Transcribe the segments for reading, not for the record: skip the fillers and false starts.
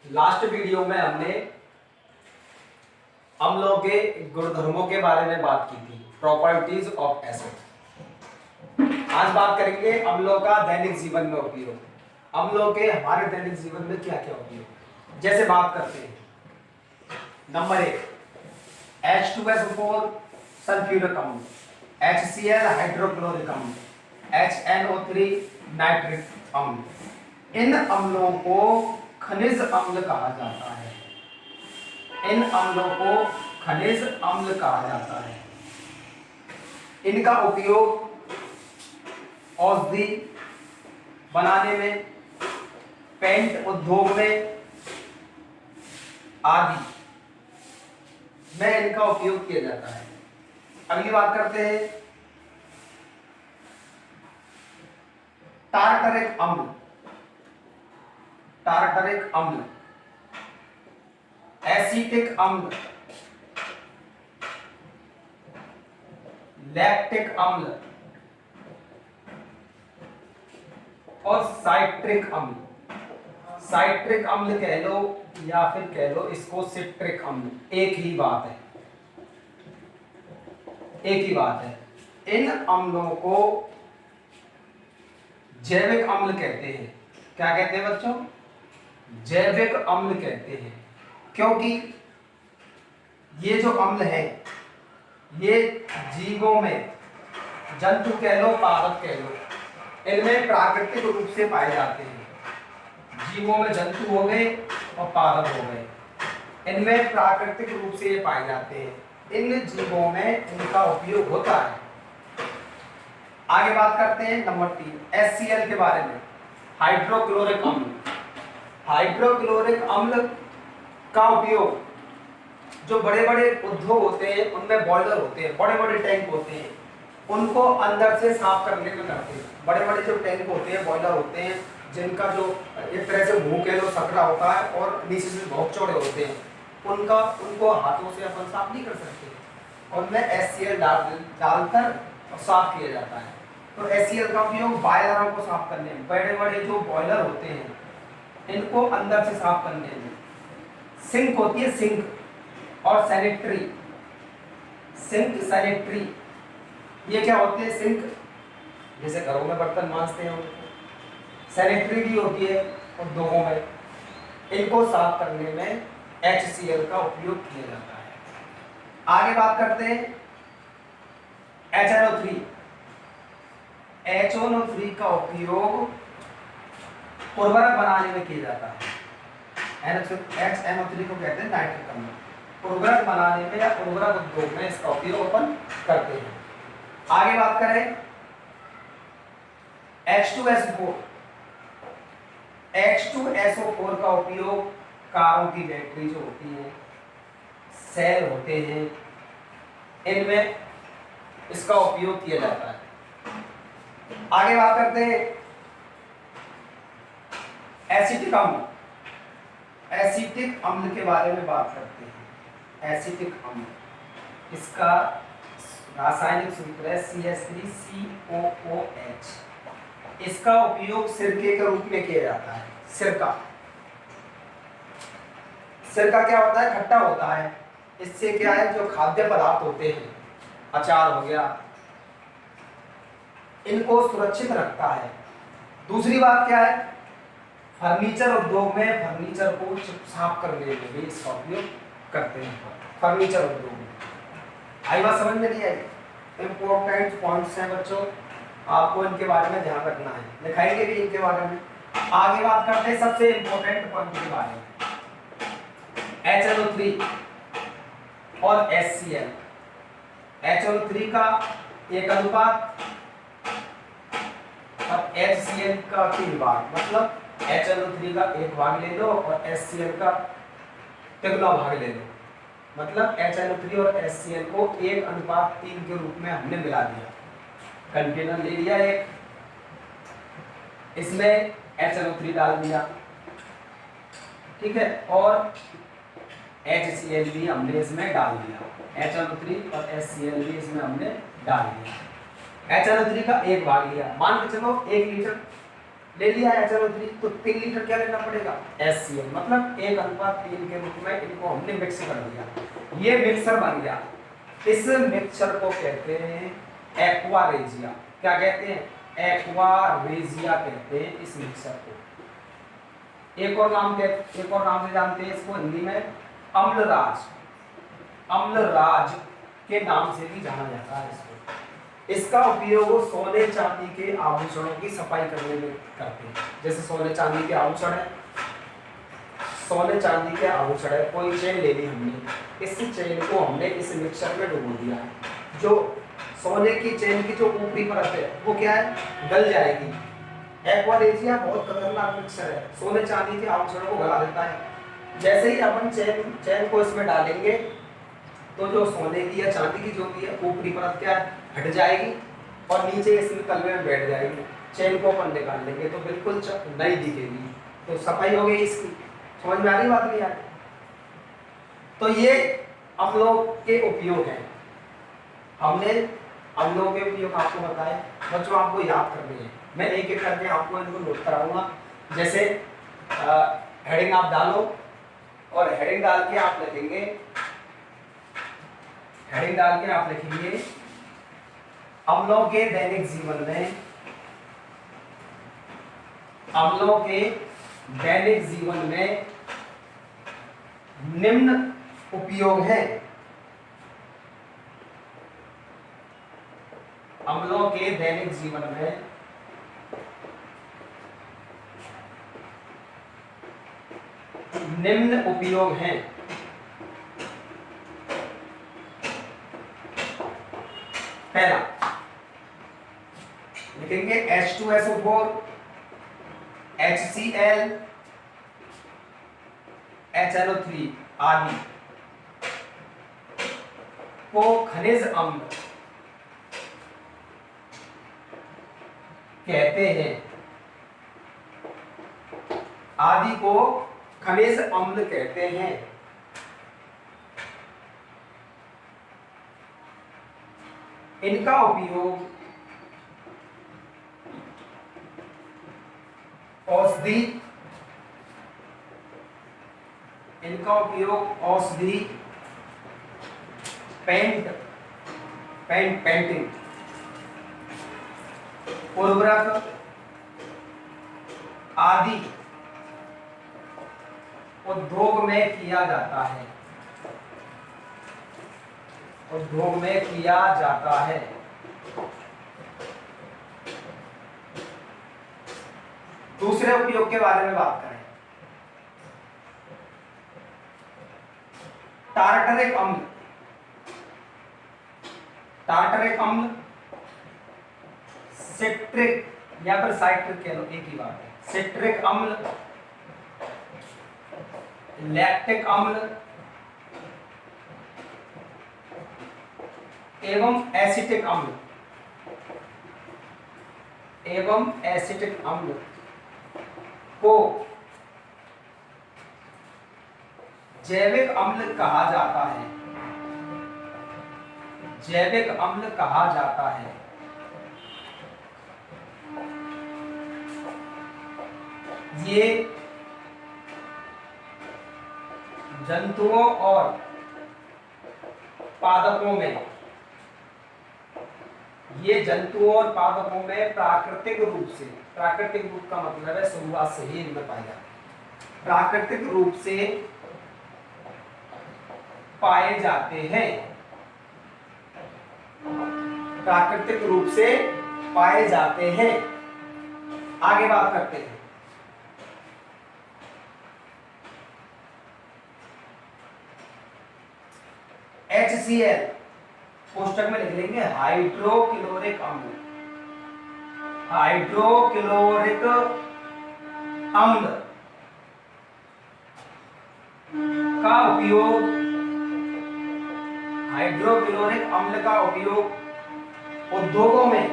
Last video में हमने अम्लों के गुणधर्मों के बारे में बात की थी, प्रॉपर्टीज ऑफ एसिड। आज बात करेंगे अम्लों का दैनिक जीवन में उपयोग। अम्लों के हमारे दैनिक जीवन में क्या क्या उपयोग, जैसे बात करते हैं। नंबर 1 H2SO4 सल्फ्यूरिक अम्ल, HCl हाइड्रोक्लोरिक अम्ल, HNO3 नाइट्रिक अम्ल। इन अम्लों को खनिज अम्ल कहा जाता है। इन अम्लों को खनिज अम्ल कहा जाता है। इनका उपयोग औषधि बनाने में, पेंट उद्योग में आदि में इनका उपयोग किया जाता है। अगली बात करते हैं टार्टरिक अम्ल। टार्टरिक अम्ल, एसिटिक अम्ल, लैक्टिक अम्ल और साइट्रिक अम्ल। साइट्रिक अम्ल कह लो या फिर कह लो इसको सिट्रिक अम्ल, एक ही बात है, एक ही बात है। इन अम्लों को जैविक अम्ल कहते हैं। क्या कहते हैं बच्चों? जैविक अम्ल कहते हैं, क्योंकि ये जो अम्ल है ये जीवों में, जंतु कह लो पादप कह लो, इनमें प्राकृतिक रूप से पाए जाते हैं। जीवों में जंतु हो गए और पादप हो गए, इनमें प्राकृतिक रूप से ये पाए जाते हैं। इन जीवों में इनका उपयोग होता है। आगे बात करते हैं नंबर 3 HCl के बारे में, हाइड्रोक्लोरिक अम्ल। हाइड्रोक्लोरिक अम्ल का उपयोग जो बड़े बड़े उद्योग होते हैं उनमें बॉयलर होते हैं, बड़े बड़े टैंक होते हैं, उनको अंदर से साफ करने में करते हैं। बड़े बड़े जो टैंक होते हैं, बॉयलर होते हैं, जिनका जो एक तरह से मुंह कह लो सकरा होता है और नीचे से बहुत चौड़े होते हैं, उनको हाथों से अपन साफ नहीं कर सकते, उनमें HCl डालकर और साफ किया जाता है। तो HCl का उपयोग बॉयलरों को साफ करने में, बड़े बड़े जो बॉयलर होते हैं इनको अंदर से साफ करने में। सिंक होती है, सिंक और सैनिटरी, सिंक सैनिटरी, ये क्या होते हैं? सिंक जैसे घरों में बर्तन मांजते हैं, सैनिटरी भी होती है उद्योगों में, इनको साफ करने में HCl का उपयोग किया जाता है। आगे बात करते हैं HNO3। HNO3 का उपयोग उर्वरक बनाने में किया जाता है। HNO3 को कहते हैं नाइट्रिक अम्ल। उर्वरक बनाने में या उर्वरक उद्योग में इसका उपयोग अपन करते हैं। आगे बात करें H2SO4। H2SO4 का उपयोग कारों की बैटरी जो होती है, सेल होते हैं, इनमें इसका उपयोग किया जाता है। आगे बात करते हैं एसिटिक अम्ल। एसिटिक अम्ल के बारे में बात करते हैं। एसिटिक अम्ल, इसका रासायनिक सूत्र है CH3COOH। इसका उपयोग सिरके के रूप में किया जाता है। सिरका, सिरका क्या होता है? खट्टा होता है। इससे क्या है, जो खाद्य पदार्थ होते हैं, अचार हो गया, इनको सुरक्षित रखता है। दूसरी बात क्या है, फर्नीचर उद्योग में फर्नीचर को साफ करने में भी इसका उपयोग करते हैं। फर्नीचर उद्योग में आई बात समझ में नहीं आई? इंपॉर्टेंट पॉइंट्स हैं बच्चों, आपको इनके बारे में ध्यान रखना है, दिखाएंगे भी इनके बारे में। आगे बात करते हैं सबसे इंपॉर्टेंट पॉइंट के बारे में, HNO3 और HCl। HNO3 का 1 अनुपात और HCl का 3 भाग, मतलब HNO3 का 1 भाग ले लो और HCl का तिगुना भाग ले लो, मतलब HNO3 और HCl को 1:3 के रूप में हमने मिला दिया। कंटेनर ले लिया एक, इसमें HNO3 डाल दिया, ठीक है, और HCl भी हमने इसमें डाल दिया। HNO3 और HCl भी इसमें हमने डाल दिया। HNO3 का 1 भाग लिया, मान के चलो 1 लीटर ले लिया HNO3, तो 3 लीटर क्या लेना पड़ेगा HCl, मतलब 1:3 के रूप में इनको हमने मिक्स कर दिया, ये मिक्सर बन गया। इस मिक्सचर को कहते हैं एक्वारेजिया। क्या कहते हैं? एक्वारेजिया कहते हैं इस मिक्सचर को। एक और नाम से जानते हैं इसको हिंदी में अम्लराज। अम्लराज के नाम से भी जाना जाता है इसको। इसका उपयोग सोने चांदी के आभूषणों की सफाई करने में करते हैं। जैसे सोने चांदी के आभूषण है, सोने चांदी के आभूषण है, कोई चेन ले ली हमने, इस चेन को हमने इस मिक्सचर में डुबो दिया है, जो सोने की चेन की जो ऊपरी परत है वो क्या है, गल जाएगी। एक्वारेजिया बहुत खतरनाक मिक्सचर है, सोने चांदी के आभूषणों को गला देता है। जैसे ही अपन चेन को इसमें डालेंगे तो जो सोने की या चांदी की जो भी है ऊपरी परत क्या हट जाएगी और नीचे इसमें तलवे में बैठ जाएगी। चेन को अपन निकाल लेंगे तो बिल्कुल नई दिखेगी। तो सफाई हो गई इसकी। समझ में आ रही बात नहीं आ रही? तो ये अम्लों के उपयोग हैं। हमने अम्लों के उपयोग आपको बताए, बच्चों आपको याद करने हैं। मैं एक एक करके आपको इनको नोट कराऊंगा। जैसे हेडिंग आप डालो और हेडिंग डाल के आप लिखेंगे, हेडिंग डाल के आप लिखेंगे अम्लों के दैनिक जीवन में, अम्लों के दैनिक जीवन में निम्न उपयोग है। अम्लों के दैनिक जीवन में निम्न उपयोग हैं। पहला लिखेंगे H2SO4, HCl, HNO3 आदि को खनिज अम्ल कहते हैं। आदि को खनिज अम्ल कहते हैं। इनका उपयोग औषधि, इनका उपयोग औषधि, पेंटिंग, उर्वरक आदि उद्योग में किया जाता है। उद्योग में किया जाता है। दूसरे उपयोग के बारे में बात करें। टार्टरिक अम्ल, टार्टरिक अम्ल, सिट्रिक या फिर साइट्रिक कह लो, एक ही बात है। सिट्रिक अम्ल, लैक्टिक अम्ल एवं एसिटिक अम्ल, एवं एसिटिक अम्ल को जैविक अम्ल कहा जाता है। जैविक अम्ल कहा जाता है। ये जंतुओं और पादपों में, ये जंतुओं और पादपों में प्राकृतिक रूप से, प्राकृतिक रूप का मतलब है शुरुआत से ही इनमें पाए जाते हैं, प्राकृतिक रूप से पाए जाते हैं। प्राकृतिक रूप से पाए जाते हैं। आगे बात करते हैं। HCl कोष्टक में लिख लेंगे हाइड्रोक्लोरिक अम्ल। हाइड्रोक्लोरिक अम्ल का उपयोग, हाइड्रोक्लोरिक अम्ल का उपयोग उद्योगों में,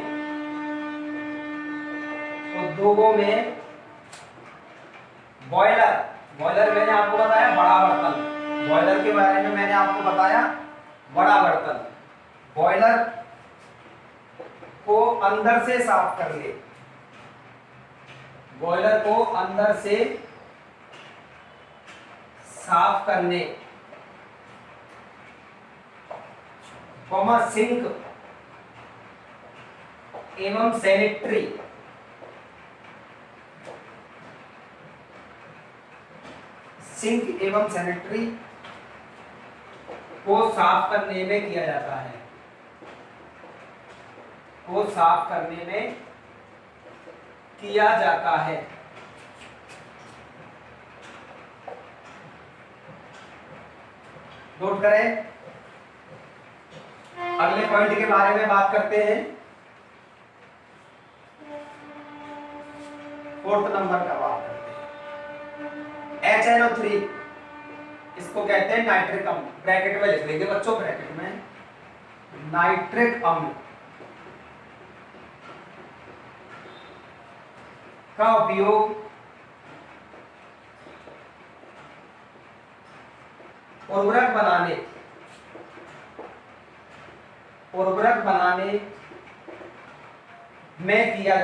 उद्योगों में बॉयलर, बॉयलर मैंने आपको बताया बड़ा बर्तन, बॉयलर के बारे में मैंने आपको बताया बड़ा बर्तन, बॉयलर को अंदर से साफ कर ले, बॉयलर को अंदर से साफ करने, सिंक एवं सैनिटरी को साफ करने में किया जाता है, नोट करें। अगले पॉइंट के बारे में बात करते हैं। 4th नंबर का बात करते हैं। HNO3 इसको कहते हैं नाइट्रिक अम्ल। ब्रैकेट में लिख लेंगे बच्चों, ब्रैकेट में नाइट्रिक अम्ल का उपयोग उर्वरक बनाने में किया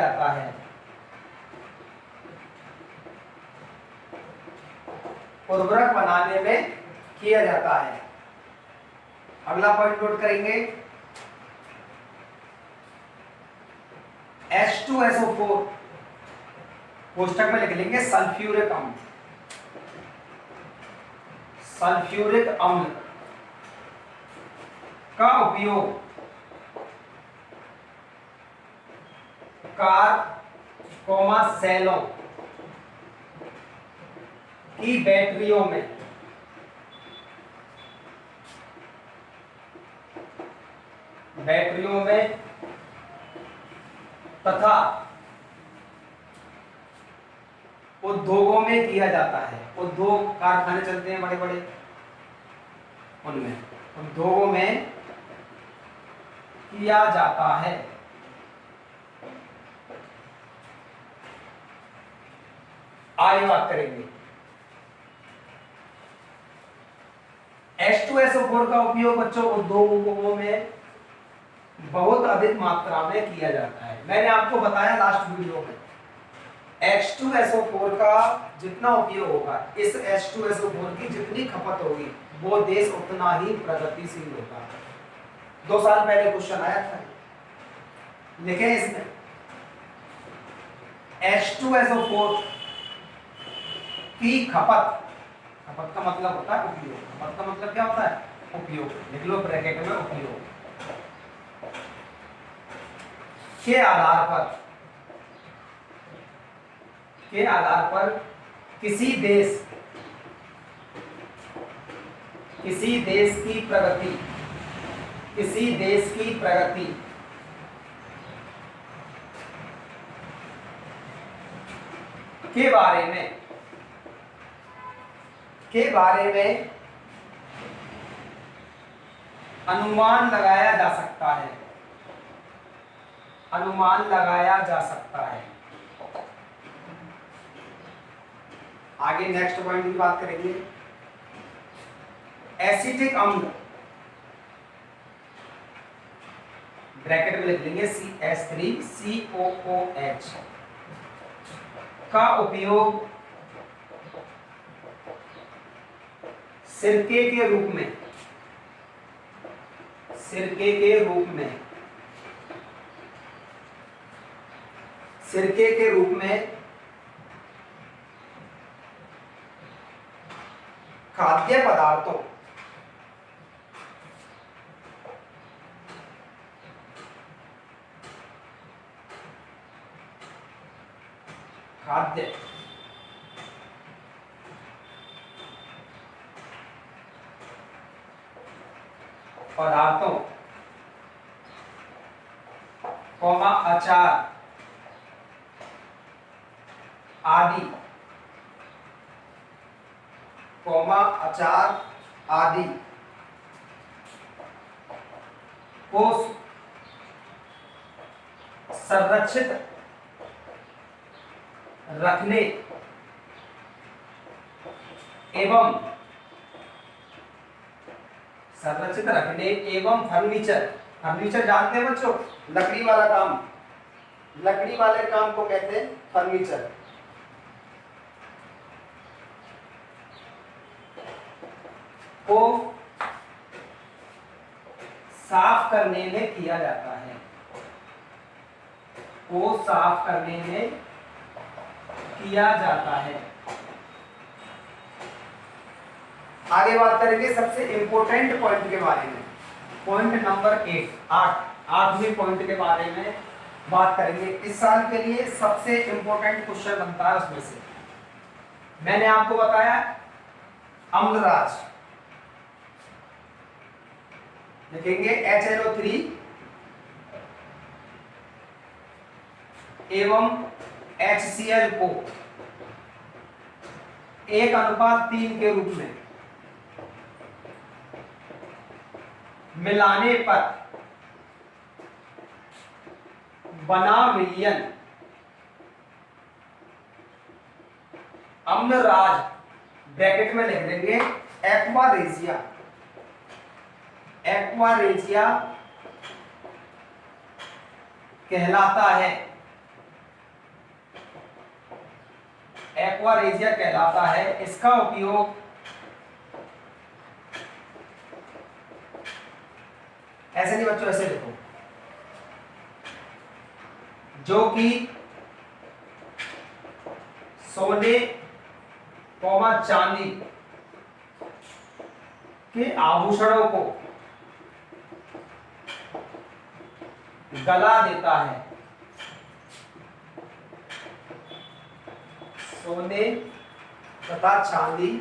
जाता है। अगला पॉइंट नोट करेंगे। H2SO4 कोष्टक में लिख लेंगे सल्फ्यूरिक अम्ल का उपयोग कार, सेलों की बैटरियों में तथा उद्योगों में किया जाता है। उद्योग, कारखाने चलते हैं बड़े बड़े, उनमें उद्योगों में किया जाता है। आगे बात करेंगे। H2SO4 का उपयोग बच्चों उद्योगों में बहुत अधिक मात्रा में किया जाता है। मैंने आपको बताया लास्ट वीडियो में, H2SO4 का जितना उपयोग होगा, इस H2SO4 की जितनी खपत होगी, वो देश उतना ही प्रगतिशील होगा। 2 साल पहले क्वेश्चन आया था, लिखे इसमें H2SO4 की खपत का मतलब होता है उपयोग। खपत का मतलब क्या होता है? उपयोग। लिख लो ब्रैकेट में उपयोग के आधार पर किसी देश की प्रगति के बारे में अनुमान लगाया जा सकता है। आगे नेक्स्ट पॉइंट की बात करेंगे। एसिटिक अम्ल, ब्रैकेट में लिख लेंगे CH3COOH का उपयोग सिरके के रूप में खाद्य पदार्थों अचार आदि को संरक्षित रखने एवं फर्नीचर जानते हैं बच्चों, लकड़ी वाले काम को कहते हैं फर्नीचर। को साफ करने में किया जाता है, को साफ करने में किया जाता है। आगे बात करेंगे सबसे इंपॉर्टेंट पॉइंट के बारे में, पॉइंट नंबर 8वें पॉइंट के बारे में बात करेंगे। इस साल के लिए सबसे इंपॉर्टेंट क्वेश्चन बनता है उसमें से। मैंने आपको बताया अम्लराज, लिखेंगे HNO3 एवं HCl को 1:3 के रूप में मिलाने पर बना विलयन अम्लराज, ब्रैकेट में लिख देंगे एक्वा रेजिया कहलाता है। एक्वा रेजिया कहलाता है। इसका उपयोग ऐसे नहीं बच्चों, ऐसे लिखो, जो कि सोने चांदी के आभूषणों को गला देता है, सोने तथा चांदी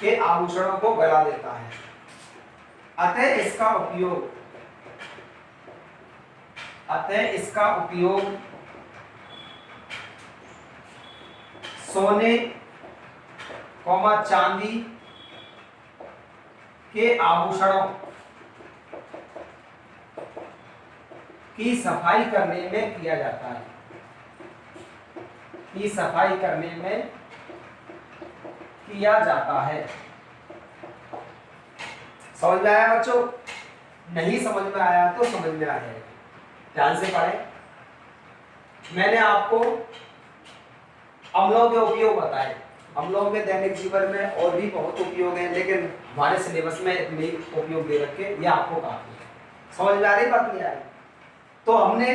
के आभूषणों को गला देता है। अतः इसका उपयोग सोने चांदी के आभूषणों की सफाई करने में किया जाता है, की सफाई करने में किया जाता है। समझ में आया बच्चों? नहीं समझ में आया तो समझ में आया, ध्यान से पढ़ें। मैंने आपको अम्लों के उपयोग बताए। अम्लों के दैनिक जीवन में और भी बहुत उपयोग हैं, लेकिन हमारे सिलेबस में इतने उपयोग दे रखे, ये आपको काफी है। समझ में आ रही बात? नहीं आ रही? तो हमने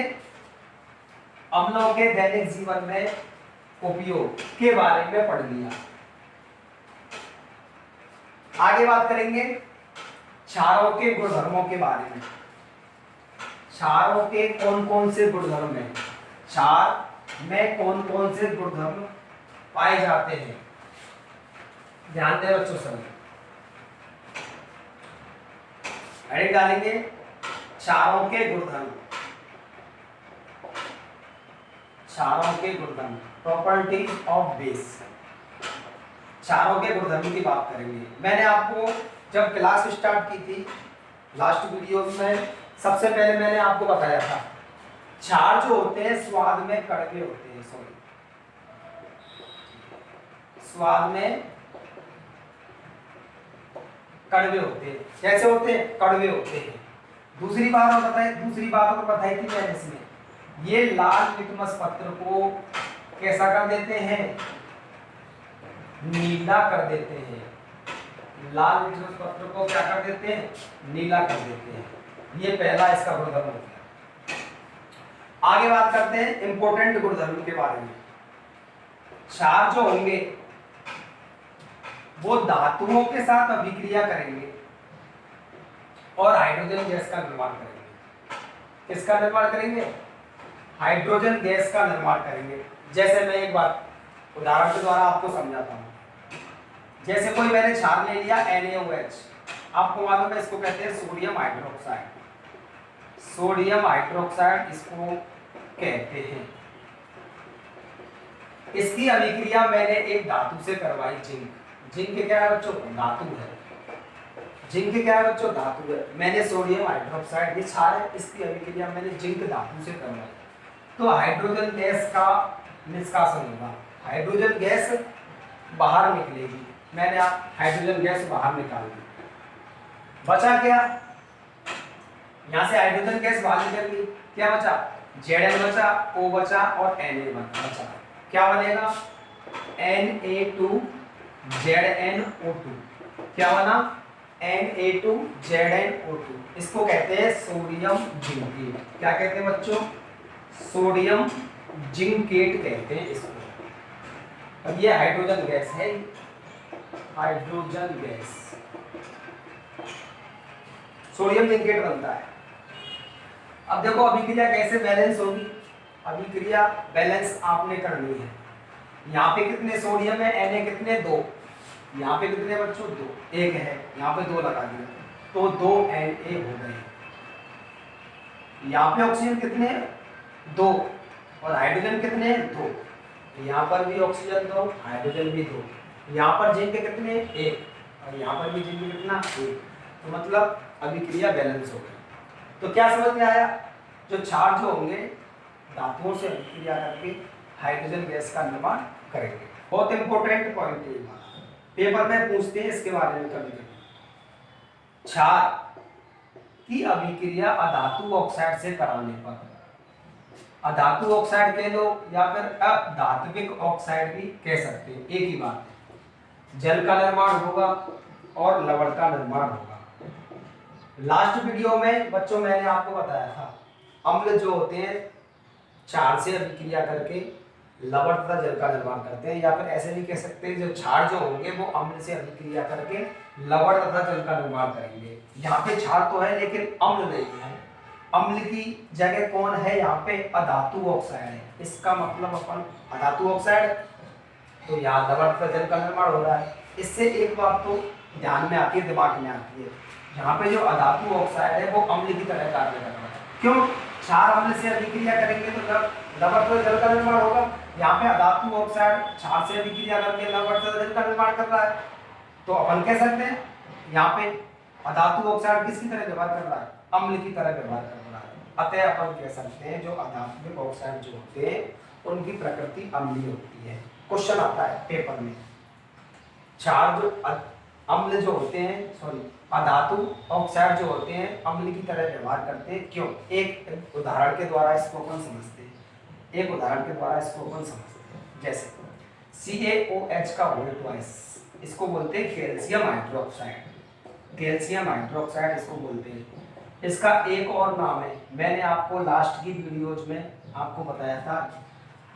अम्लों के दैनिक जीवन में उपयोग के बारे में पढ़ लिया। आगे बात करेंगे क्षारों के गुणधर्मों के बारे में। क्षारों के कौन कौन से गुणधर्म हैं, क्षार में कौन कौन से गुणधर्म पाए जाते हैं, ध्यान दें बच्चों सभी। हेडिंग डालेंगे क्षारों के गुणधर्म, क्षारों के गुणधर्म, प्रॉपर्टीज ऑफ बेस। क्षारों के गुणधर्म की बात करेंगे। मैंने आपको जब क्लास स्टार्ट की थी लास्ट वीडियो में, सबसे पहले मैंने आपको बताया था क्षार जो होते हैं स्वाद में कड़वे होते हैं, स्वाद में कड़वे होते हैं। कैसे होते हैं? कड़वे होते हैं। दूसरी बात और बताई थी मैंने इसमें, ये लाल लिटमस पत्र को कैसा कर देते हैं? नीला कर देते हैं। लाल लिटमस पत्र को क्या कर देते हैं? नीला कर देते हैं। ये पहला इसका गुणधर्म हो गया। आगे बात करते हैं इंपॉर्टेंट गुणधर्म के बारे में। क्षार जो होंगे वो धातुओं के साथ अभिक्रिया करेंगे और हाइड्रोजन गैस का निर्माण करेंगे। किसका निर्माण करेंगे? हाइड्रोजन गैस का निर्माण करेंगे। जैसे मैं एक बात उदाहरण के द्वारा आपको समझाता हूँ। जैसे कोई मैंने क्षार ले लिया NaOH, आपको मालूम है इसको कहते हैं सोडियम हाइड्रोक्साइड। सोडियम हाइड्रोक्साइड इसको कहते हैं। इसकी अभिक्रिया मैंने एक धातु से करवाई, जिंक। जिंक क्या है बच्चों? धातु है। जिंक क्या है बच्चों? धातु है। मैंने सोडियम हाइड्रोक्साइड, ये क्षार है, इसकी अभिक्रिया मैंने जिंक धातु से करवाई, तो हाइड्रोजन गैस का निष्कासन होगा, हाइड्रोजन गैस बाहर निकलेगी। मैंने हाइड्रोजन गैस बाहर निकाल दी, बचा क्या? यहां से हाइड्रोजन गैस बाहर निकल गई, क्या बचा? Zn बचा, O बचा और Na बचा। क्या बनेगा? Na2ZnO2। क्या बना? Na2ZnO2, इसको कहते हैं सोडियम जिंकेट। क्या कहते हैं बच्चों? सोडियम जिंकेट कहते हैं इसको। अब ये हाइड्रोजन गैस है, हाइड्रोजन गैस सोडियम जिंकेट बनता है। अब देखो अभिक्रिया कैसे बैलेंस होगी। अभिक्रिया बैलेंस आपने करनी है। यहाँ पे कितने सोडियम है, Na कितने 2, यहाँ पे कितने बच्चों 2, 1 है, यहाँ पे 2 लगा दिया तो 2 Na हो गए। यहाँ पे ऑक्सीजन कितने 2 और हाइड्रोजन कितने 2, यहाँ पर भी ऑक्सीजन 2, हाइड्रोजन भी 2, यहाँ पर जिंक कितने 1 और यहाँ पर भी जिंक कितना 1, तो मतलब अभिक्रिया बैलेंस हो गई। तो क्या समझ में आया? जो चार्ज होंगे धातुओं से अभिक्रिया करके हाइड्रोजन गैस का निर्माण करेंगे। बहुत इंपॉर्टेंट पॉइंट है, पेपर में पूछते हैं इसके बारे में कभी कभी। क्षार की अभिक्रिया अधातु ऑक्साइड से कराने पर, अधातु ऑक्साइड कह लो या फिर अधात्विक ऑक्साइड भी कह सकते हैं, एक ही बात है। जल का निर्माण होगा और लवण का निर्माण होगा। लास्ट वीडियो में बच्चों मैंने आपको बताया था अम्ल जो होते हैं क्षार से अभिक्रिया करके लवण तथा जल का निर्माण करते हैं, या फिर ऐसे भी कह सकते हैं जो क्षार जो होंगे वो अम्ल से अभिक्रिया करके लवण तथा जल का निर्माण करेंगे। यहाँ पे क्षार तो है लेकिन अम्ल नहीं है। अम्ल की जगह कौन है यहाँ पे? अधातु ऑक्साइड है। इसका मतलब अपन अधातु ऑक्साइड, तो यहाँ लवण तथा जल का निर्माण हो रहा है। इससे एक बात तो ध्यान में आती है, दिमाग में आती है, यहाँ पे जो अधातु ऑक्साइड है वो अम्ल की तरह कार्य कर रहा है। क्यों? क्षार अम्ल से अभिक्रिया करेंगे तो लवण तथा जल का निर्माण होगा। यहाँ पे अधातु ऑक्साइड क्षार से अभिक्रिया करके लवण तथा जल का निर्माण कर रहा है, तो अपन कह सकते हैं यहाँ पे अधातु ऑक्साइड किसकी तरह व्यवहार कर रहा है? अम्ल की तरह व्यवहार कर रहा है। अतः अपन कह सकते हैं जो अधात्विक ऑक्साइड जो होते हैं उनकी प्रकृति अम्लीय होती है। क्वेश्चन आता है पेपर में, क्षार जो अम्ल जो होते हैं, सॉरी अधातु ऑक्साइड जो होते हैं अम्ल की तरह व्यवहार करते हैं, क्यों? एक उदाहरण के द्वारा इसको अपन समझते हैं, एक उदाहरण के द्वारा इसको अपन समझते हैं। जैसे CaOH का होल ट्वाइस, इसको बोलते हैं कैल्शियम हाइड्रोक्साइड। कैल्शियम हाइड्रोक्साइड इसको बोलते हैं। इसका एक और नाम है, मैंने आपको लास्ट की वीडियोज में आपको बताया था।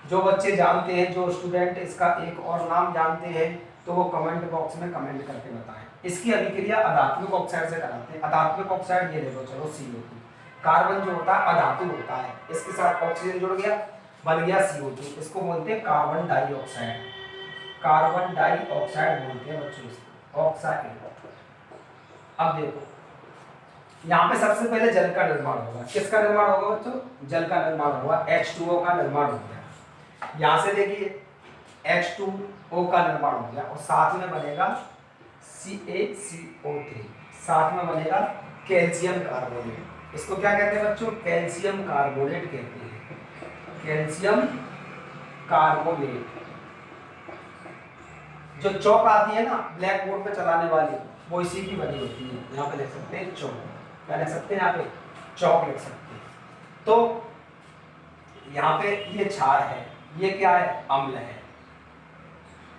जो बच्चे जानते हैं, जो स्टूडेंट इसका एक और नाम जानते हैं तो वो कमेंट बॉक्स में कमेंट करके बताएं। इसकी अभिक्रिया अधात्विक ऑक्साइड से कराते हैं। अधात्विक ऑक्साइड ये देखो, चलो CO2, कार्बन जो होता है अधातु होता है, इसके साथ ऑक्सीजन जुड़ गया, बन गया CO2, इसको बोलते हैं कार्बन डाइऑक्साइड। कार्बन डाइऑक्साइड बोलते हैं बच्चों इसको, ऑक्साइड। अब देखो यहाँ पे सबसे पहले जल का निर्माण होगा। किसका निर्माण होगा बच्चों? जल का निर्माण होगा, H2O का निर्माण हो गया। यहाँ से देखिए H2O का निर्माण हो गया और साथ में बनेगा CaCO3, साथ में बनेगा कैल्शियम कार्बोनेट। इसको क्या कहते हैं बच्चों? कैल्शियम कार्बोनेट कहते हैं, कैल्शियम कार्बोनेट। जो चौक आती है ना ब्लैक बोर्ड पे चलाने वाली, वो इसी की बनी होती है। यहाँ पे लिख सकते हैं चौक, क्या लिख सकते हैं? यहाँ पे चौक लिख सकते हैं। तो यहाँ पे ये क्षार है, ये क्या है? अम्ल है,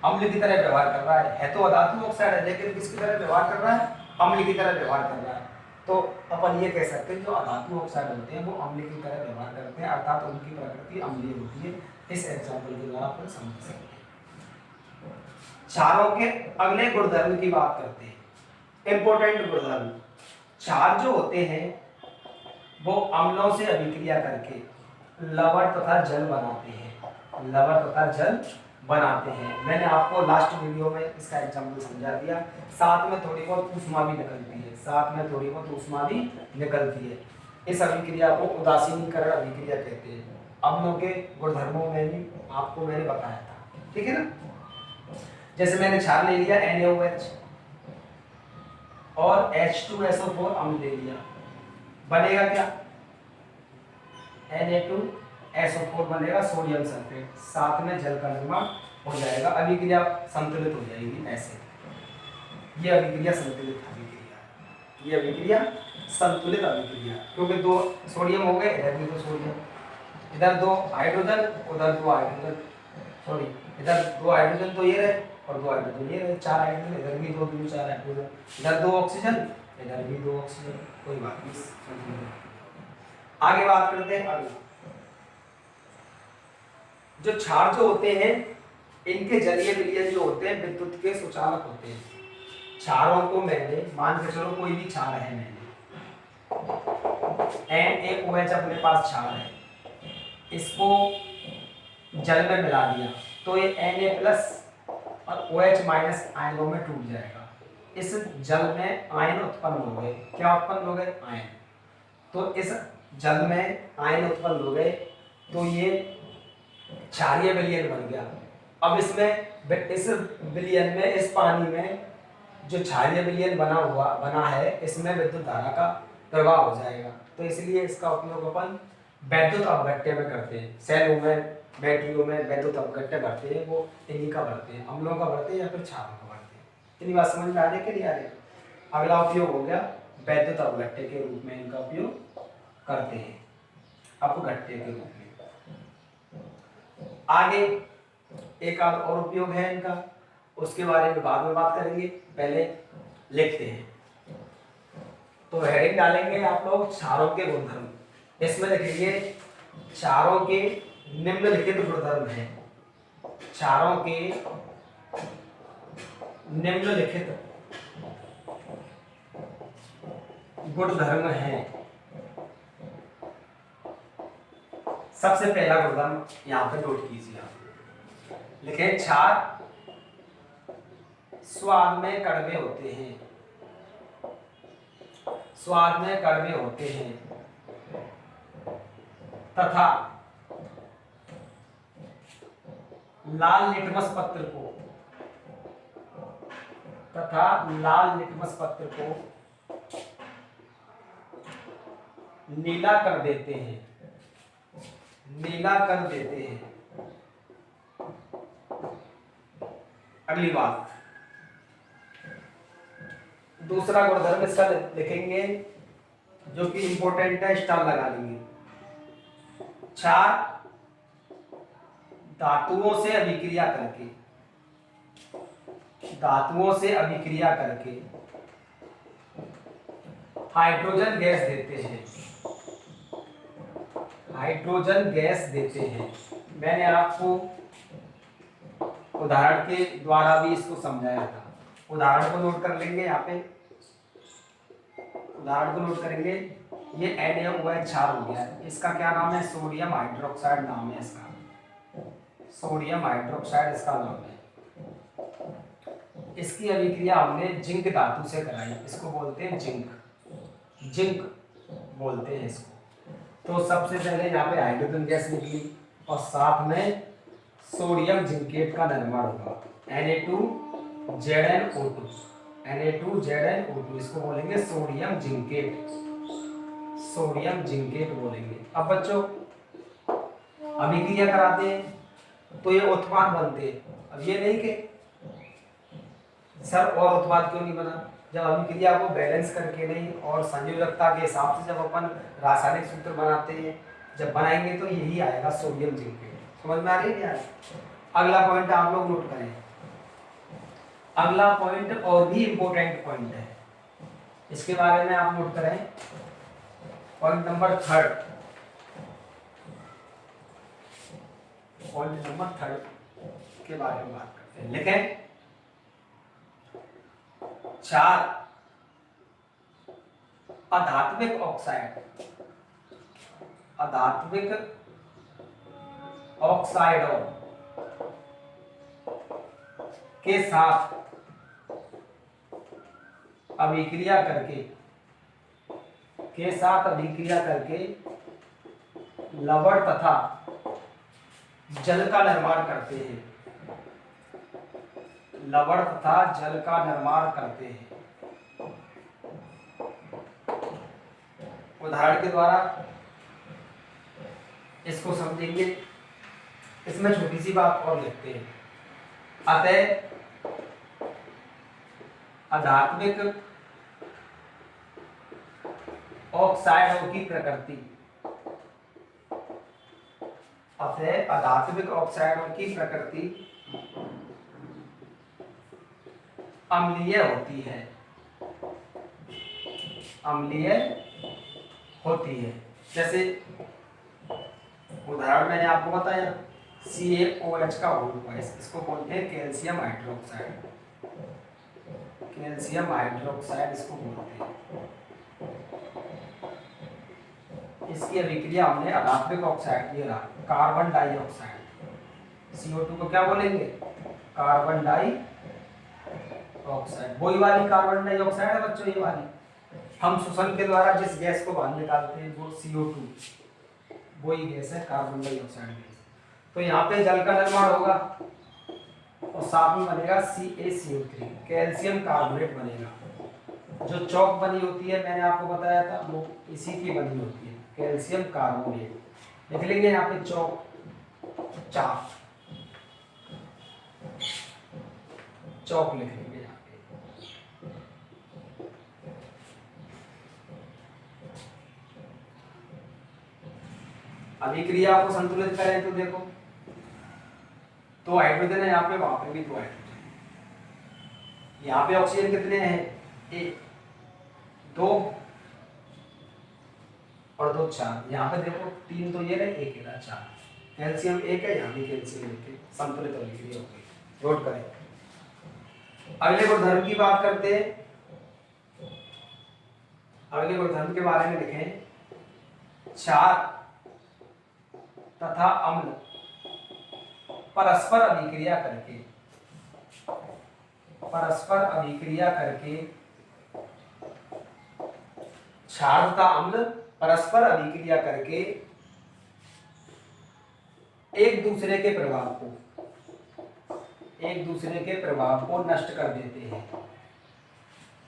अम्ल की तरह व्यवहार कर रहा है तो अधातु ऑक्साइड है, लेकिन किसकी तरह व्यवहार कर रहा है? अम्ल की तरह व्यवहार कर रहा है। तो अपन ये कह सकते हैं जो अधातु ऑक्साइड होते हैं वो अम्ल की तरह व्यवहार करते हैं, अर्थात उनकी प्रकृति अम्लीय होती है। इस एग्जाम्पल के द्वारा अपन समझ सकते हैं। क्षारों के अगले गुणधर्म की बात करते हैं, इंपॉर्टेंट गुणधर्म। क्षार जो होते हैं वो अम्लों से अभिक्रिया करके लवण तथा जल बनाते हैं, लवण तथा जल बनाते हैं। मैंने आपको लास्ट वीडियो में इसका एग्जाम्पल समझा दिया। साथ में थोड़ी बहुत ऊष्मा भी निकलती है, साथ में थोड़ी बहुत ऊष्मा भी निकलती है। इस अभिक्रिया को उदासीनीकरण अभिक्रिया कहते हैं। अम्लों के गुणधर्मों में भी आपको मैंने बताया था, ठीक है ना। जैसे मैंने क्षार ले लिया NaOH और H2SO4 अम्ल ले लिया, बनेगा क्या? Na2SO4 बनेगा सोडियम सल्फेट, साथ में जल का निर्माण हो जाएगा, अभिक्रिया संतुलित हो जाएगी। ऐसे ये अभिक्रिया संतुलित अभिक्रिया, ये अभिक्रिया संतुलित अभिक्रिया, क्योंकि 2 सोडियम हो गए, इधर भी 2 सोडियम, इधर 2 हाइड्रोजन, उधर 2 हाइड्रोजन, सॉरी इधर 2 हाइड्रोजन तो ये रहे और 2 हाइड्रोजन, ये 4 हाइड्रोजन, इधर भी 2 2 4 हाइड्रोजन, इधर 2 ऑक्सीजन, इधर भी 2 ऑक्सीजन, कोई बात नहीं। आगे बात करते हैं। आगे जो क्षार जो होते हैं, इनके जलीय विलयन जो होते हैं विद्युत के सुचालक होते हैं। क्षारों को मैंने मान के चलो कोई भी क्षार है, मैंने NaOH अपने पास क्षार है, इसको जल में मिला दिया तो ये Na+ और OH- आयनों में टूट जाएगा। इस जल में आयन उत्पन्न हो गए। क्या उत्पन्न हो गए? आयन। तो इस जल में आयन उत्पन्न हो गए तो ये क्षारीय विलयन बन गया। अब इसमें इस विलयन में, इस पानी में जो क्षारीय विलयन बना है, इसमें विद्युत धारा का प्रवाह हो जाएगा। तो इसलिए इसका उपयोग अपन वैद्युत अपघट्य में करते हैं। सेलों में, बैटरियों में वैद्युत अपघट्य करते हैं, वो इन्हीं का भरते हैं, अम्लों का भरते हैं या फिर क्षारों का भरते हैं। इतनी बात समझ में आ रही है कि नहीं आ रही? अगला उपयोग हो गया वैद्युत अपघट्य के रूप में इनका उपयोग करते हैं, अपघट्य के रूप में। आगे एक और उपयोग है इनका, उसके बारे में बाद में बात करेंगे, पहले लिखते हैं। तो हेडिंग डालेंगे आप लोग क्षारों के गुणधर्म। इसमें लिखेंगे क्षारों के निम्नलिखित गुणधर्म हैं। क्षारों के निम्नलिखित गुणधर्म हैं। सबसे पहला गुणधर्म यहां पे नोट कीजिए आप, लिखे क्षार स्वाद में कड़वे होते हैं। स्वाद में कड़वे होते हैं तथा लाल लिटमस पत्र को नीला कर देते हैं। अगली बात, दूसरा गुणधर्म इसका लिखेंगे जो कि इंपॉर्टेंट है, स्टार लगा लेंगे। क्षार धातुओं से अभिक्रिया करके हाइड्रोजन गैस देते हैं। मैंने आपको उदाहरण के द्वारा भी इसको समझाया था। उदाहरण को नोट कर लेंगे, यहाँ पे उदाहरण को नोट करेंगे। ये NaOH क्षार हो गया, इसका क्या नाम है? सोडियम हाइड्रोक्साइड नाम है इसका। सोडियम हाइड्रोक्साइड इसका नाम है। इसकी अभिक्रिया हमने जिंक धातु से कराई, इसको बोलते हैं जिंक बोलते हैं इसको। तो सबसे पहले यहाँ पे हाइड्रोजन गैस निकली और साथ में सोडियम जिंकेट का निर्माण होगा, Na2ZnO2, इसको बोलेंगे सोडियम जिंकेट बोलेंगे। अब बच्चों अभिक्रिया कराते हैं तो ये उत्पाद बनते हैं। अब ये नहीं कि सर और उत्पाद क्यों नहीं बना, जब अभिक्रिया को बैलेंस करके नहीं और संयोजकता के हिसाब से जब अपन रासायनिक सूत्र बनाते हैं, जब बनाएंगे तो यही आएगा सोडियम जिंकेट। समझ में आ रही है क्या? अगला पॉइंट आप लोग नोट करें। अगला पॉइंट और भी इंपॉर्टेंट पॉइंट है, इसके बारे में आप नोट करें। पॉइंट नंबर 3 के बारे में बात करते हैं। लिखें क्षार अधात्विक ऑक्साइडों के साथ अभिक्रिया करके लवण तथा जल का निर्माण करते हैं। उदाहरण के द्वारा इसको समझेंगे। इसमें छोटी सी बात और लिखते हैं। अतः अधात्विक ऑक्साइडों की प्रकृति अम्लीय होती है, अम्लीय होती है। जैसे उदाहरण मैंने आपको बताया CaOH का होल ट्वाइस, इसको बोलते हैं कैल्शियम हाइड्रोक्साइड, कैल्शियम हाइड्रोक्साइड इसको बोलते हैं। इसकी अभिक्रिया हमने अधात्विक ऑक्साइड की, कार्बन डाइऑक्साइड, CO2 को क्या बोलेंगे, कार्बन डाइऑक्साइड। वही वाली कार्बन डाइऑक्साइड है बच्चों, ये वाली हम श्वसन के द्वारा जिस गैस को बाहर निकालते हैं वो CO2, वही गैस है कार्बन डाइऑक्साइड गैस। तो यहाँ पे जल का निर्माण होगा और साथ में बनेगा CaCO3, कैल्शियम कार्बोनेट बनेगा। जो चौक बनी होती है मैंने आपको बताया था वो इसी की बनी होती है, कैल्शियम कार्बोनेट। लिख लेंगे यहाँ पे चौक, चाक, चौक लिख लेंगे यहाँ पे। अभिक्रिया को संतुलित करें तो देखो, तो हाइड्रोजन है यहाँ पे, वहां पे भी दो हाइड्रोजन। यहाँ पे ऑक्सीजन कितने हैं, 1 2 और 2 4। यहाँ पे देखो 3 तो ये रहे, 1 इधर, 4। कैल्शियम 1 है, यहाँ भी कैल्शियम 1 है, संतुलित अभिक्रिया हो गई। नोट करें। अगले गुणधर्म की बात करते हैं। अगले गुणधर्म के बारे में लिखें, क्षार तथा अम्ल परस्पर अभिक्रिया करके, परस्पर अभिक्रिया करके, क्षार तथा अम्ल परस्पर अभिक्रिया करके एक दूसरे के प्रभाव को नष्ट कर देते हैं,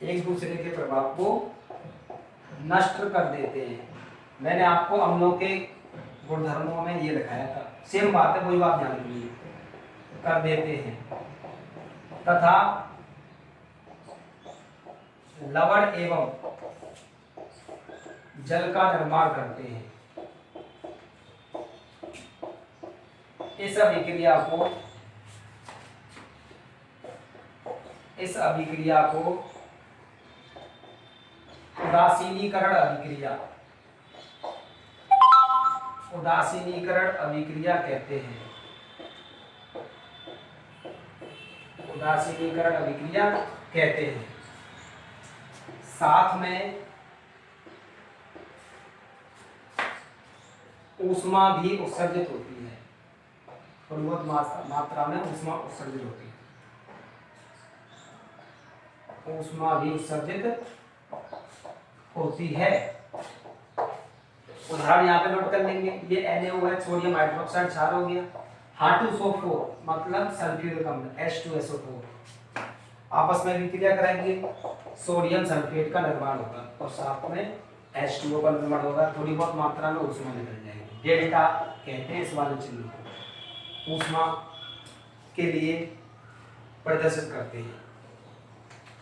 एक दूसरे के प्रभाव को नष्ट कर देते हैं। मैंने आपको अम्लों के गुणधर्मों में ये लिखाया था, सेम बात है, वही बात ध्यान रखिए, कर देते हैं तथा लवण एवं जल का निर्माण करते हैं। इस अभिक्रिया को उदासीनीकरण अभिक्रिया, उदासीनीकरण अभिक्रिया कहते हैं, उदासीनीकरण अभिक्रिया कहते हैं। साथ में ऊष्मा भी उत्सर्जित होती है, थोड़ी बहुत मात्रा में ऊष्मा उत्सर्जित होती है, ऊष्मा भी उत्सर्जित होती है। उदाहरण यहाँ पे नोट कर लेंगे, ये NaOH सोडियम हाइड्रोक्साइड क्षार हो गया, H2SO4 मतलब सल्फ्यूरिक अम्ल H2SO4 आपस में अभिक्रिया कराएंगे, सोडियम सल्फेट का निर्माण होगा और साथ में H2O का निर्माण होगा, थोड़ी बहुत मात्रा में ऊष्मा निकल जाएगी। डेल्टा कहते हैं इस वाले चिन्ह को, ऊष्मा के लिए प्रदर्शित करते हैं।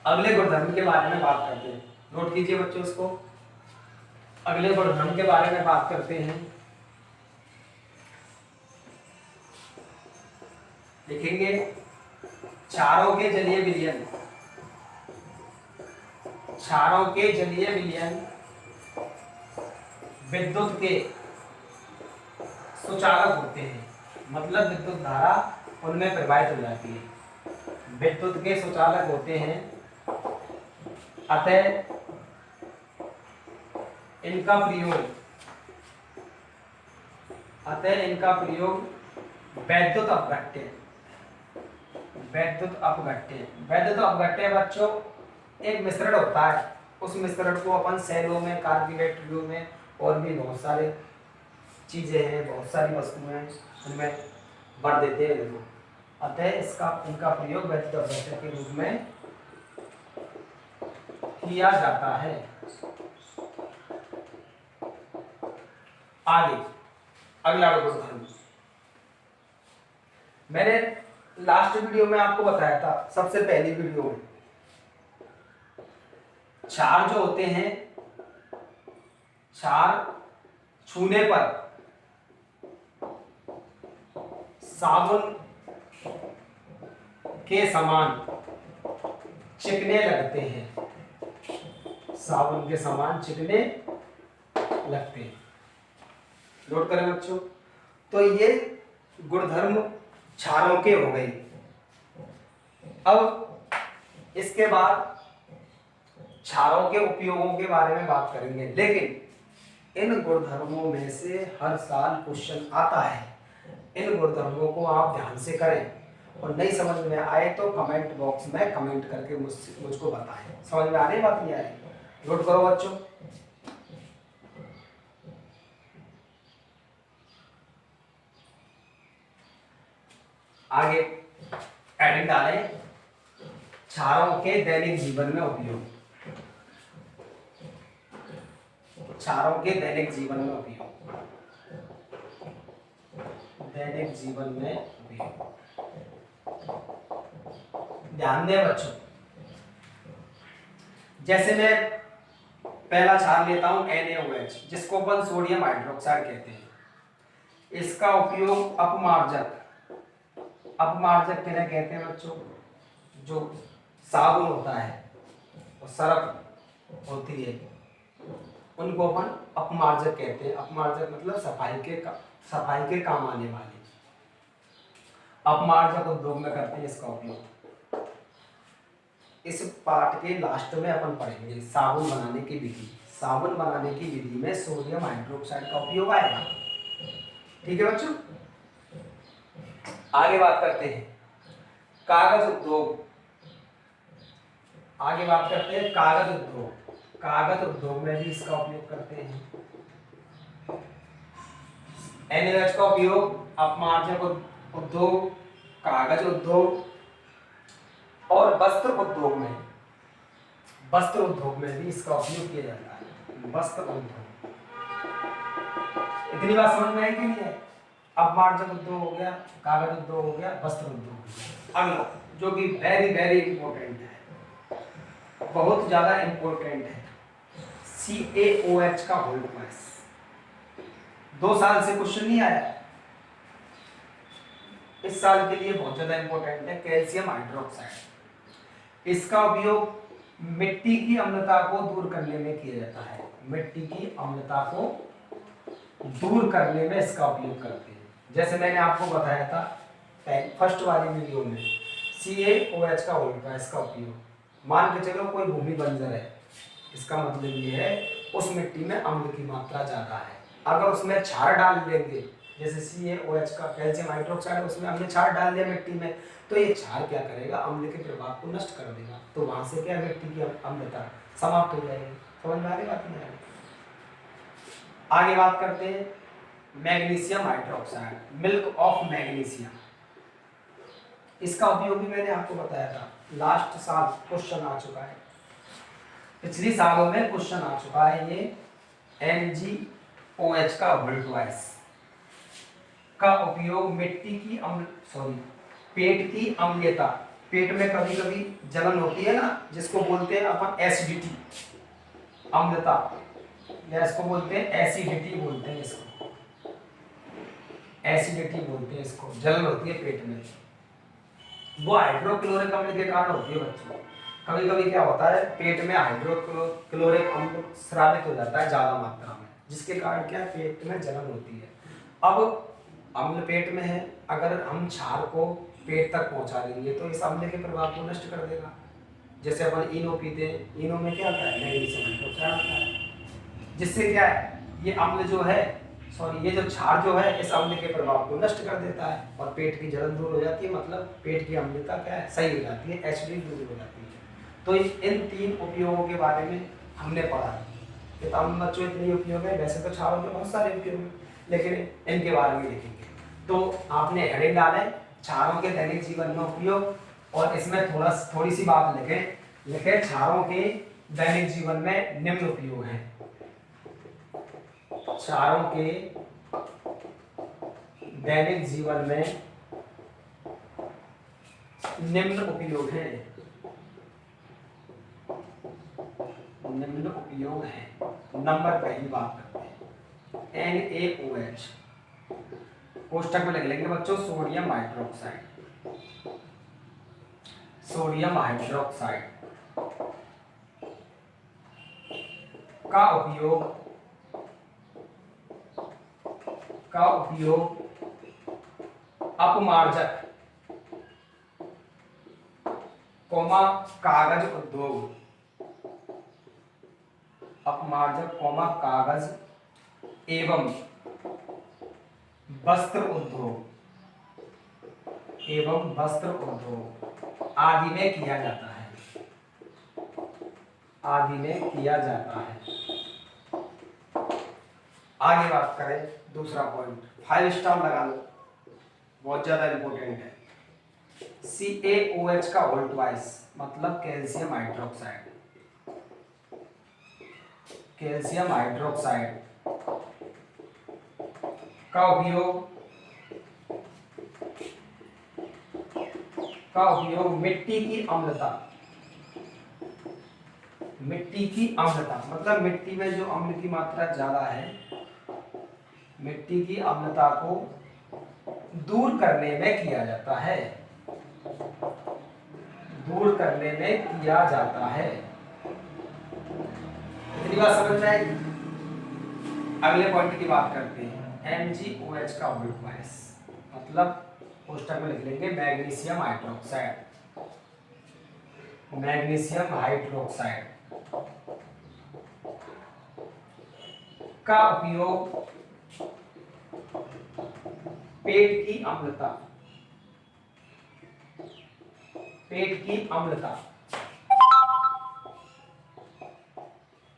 अगले गुणधर्म के बारे में बात करते हैं, नोट कीजिए बच्चों इसको। अगले गुणधर्म के बारे में बात करते हैं, लिखेंगे क्षारों के जलीय विलयन, क्षारों के जलीय विलयन विद्युत के सुचालक होते हैं, मतलब विद्युत धारा उनमें प्रवाहित हो जाती है, विद्युत के सुचालक होते हैं। अतः इनका प्रयोग वैद्युत अपघट्य, वैद्युत अपघट्य बच्चों एक मिश्रण होता है, उस मिश्रण को अपन सेलों में, कार्बोरेटरों में और भी बहुत सारे चीजें हैं, बहुत सारी वस्तुएं हैं, उनमें भर देते हैं। अतः इनका प्रयोग वैद्युत अपघट्य के रूप में किया जाता है। आगे अगला गुणधर्म, मैंने लास्ट वीडियो में आपको बताया था, सबसे पहली वीडियो में, क्षार जो होते हैं, क्षार छूने पर साबुन के समान चिकने लगते हैं, साबुन के समान चिकने लगते हैं। नोट करें बच्चों। तो ये गुणधर्म क्षारों के हो गए। अब इसके बाद क्षारों के उपयोगों के बारे में बात करेंगे, लेकिन इन गुणधर्मों में से हर साल क्वेश्चन आता है। इन गुणधर्मों को आप ध्यान से करें और नहीं समझ में आए तो कमेंट बॉक्स में कमेंट करके मुझको बताएं। समझ में आ रही बात नहीं आ रही? नोट करो बच्चों। आगे हेडिंग डालें, क्षारों के दैनिक जीवन में उपयोग। क्षारों के दैनिक जीवन में उपयोग, दैनिक जीवन में उपयोग। ध्यान दें बच्चों, जैसे मैं पहला क्षार लेता हूं NaOH, जिसको अपन सोडियम हाइड्रोक्साइड कहते हैं। इसका उपयोग अपमार्जक, अपमार्जक किन्हें कहते हैं बच्चों? जो साबुन होता है और सरफ होती है उनको अपन अपमार्जक कहते हैं। अपमार्जक मतलब सफाई के काम आने वाले। अपमार्जक उद्योग में करते हैं इसका उपयोग। इस पार्ट के लास्ट में अपन पढ़ेंगे साबुन बनाने की विधि। साबुन बनाने की विधि में सोडियम हाइड्रोक्साइड का उपयोग आएगा। ठीक है बच्चों, आगे बात करते हैं कागज उद्योग। आगे बात करते हैं कागज उद्योग। कागज उद्योग में भी इसका उपयोग करते हैं। NaOH का उपयोग अपमार्जक उद्योग, कागज उद्योग और वस्त्र उद्योग में, वस्त्र उद्योग में भी इसका उपयोग किया जाता है। वस्त्र उद्योग, इतनी बात समझ में आई कि नहीं है? अपमार्जक उद्योग हो गया, कागज उद्योग हो गया, वस्त्र उद्योग हो गया। अगला जो कि वेरी वेरी इंपॉर्टेंट है, बहुत ज्यादा इंपॉर्टेंट है, CaOH का होल्ड मास। 2 साल से क्वेश्चन नहीं आया, इस साल के लिए बहुत ज्यादा इंपॉर्टेंट है, कैल्शियम हाइड्रोक्साइड। इसका उपयोग मिट्टी की अम्लता को दूर करने में किया जाता है। मिट्टी की अम्लता को दूर करने में इसका उपयोग करते हैं। जैसे मैंने आपको बताया था फर्स्ट वाली वीडियो में, CaOH का होल्ड मास का उपयोग। मान के चलो कोई भूमि बंजर है, इसका मतलब ये है उस मिट्टी में अम्ल की मात्रा ज्यादा है। अगर उसमें क्षार डाल देंगे, जैसे CaOH का कैल्शियम हाइड्रोक्साइड, उसमें हमने क्षार डाल दिया मिट्टी में, तो ये क्षार क्या करेगा? अम्ल के प्रभाव को नष्ट कर देगा। तो वहां से क्या मिट्टी की अम्लता समाप्त हो जाएगी। समझ में आ रही बात नहीं आ रही? आगे बात करते हैं magnesium hydroxide, milk of magnesium. इसका उपयोग भी मैंने आपको बताया था, लास्ट साल क्वेश्चन आ चुका है, पिछली सालों में क्वेश्चन आ चुका है। ये MgOH का होल्ड मास का उपयोग मिट्टी की पेट की अम्लता, पेट में कभी कभी जलन होती है ना, जिसको बोलते हैं अपन एसिडिटी, अम्लता, या इसको बोलते हैं एसिडिटी, बोलते हैं इसको एसिडिटी बोलते हैं इसको। जलन होती है पेट में, वो हाइड्रोक्लोरिक अम्ल के कारण होती है बच्चों। कभी कभी क्या होता है, पेट में हाइड्रोक्लोरिक अम्ल स्रावित हो जाता है ज्यादा मात्रा में, जिसके कारण क्या पेट में जलन होती है। अब अम्ल पेट में है, अगर हम क्षार को पेट तक पहुंचा देंगे तो इस अम्ल के प्रभाव को नष्ट कर देगा। जैसे अपन इनो पीते हैं, इनो में क्या होता है? मैग्नीशियम हाइड्रोक्साइड होता है, जिससे क्या है ये अम्ल जो है ये जो क्षार जो है इस अम्ल के प्रभाव को नष्ट कर देता है और पेट की जलन दूर हो जाती है। मतलब पेट की अम्लता क्या है? सही हो जाती है, एसिडिटी दूर हो जाती है। तो इन 3 उपयोगों के बारे में हमने पढ़ा। किताब में बच्चों इतने उपयोग है, वैसे तो क्षारों के बहुत सारे उपयोग हैं, लेकिन इनके बारे में लिखेंगे। तो आपने हेडिंग डाले क्षारों के दैनिक जीवन में उपयोग, और इसमें थोड़ी सी बात लिखे क्षारों के दैनिक जीवन में निम्न उपयोग हैं। क्षारों के दैनिक जीवन में निम्न उपयोग हैं, निम्न उपयोग है। नंबर पहली बात करते हैं NaOH, कोष्टक में लिख लेंगे बच्चों सोडियम हाइड्रोक्साइड। सोडियम हाइड्रोक्साइड का उपयोग अपमार्जक, कोमा कागज उद्योग, अपमार्जक कोमा कागज एवं वस्त्र उद्योग आदि में किया जाता है, आगे बात करें दूसरा पॉइंट, 5 स्टार लगा लो, बहुत ज्यादा इंपॉर्टेंट है। CaOH का होल ट्वाइस मतलब कैल्शियम हाइड्रोक्साइड का उपयोग मिट्टी की अम्लता मतलब मिट्टी में जो अम्ल की मात्रा ज्यादा है, मिट्टी की अम्लता को दूर करने में किया जाता है, इतनी बात समझ में आएगी। अगले पॉइंट की बात करते हैं, MgOH का होल ट्वाइस मतलब पोस्टर में लिख लेंगे मैग्नीशियम हाइड्रोक्साइड का उपयोग पेट की अम्लता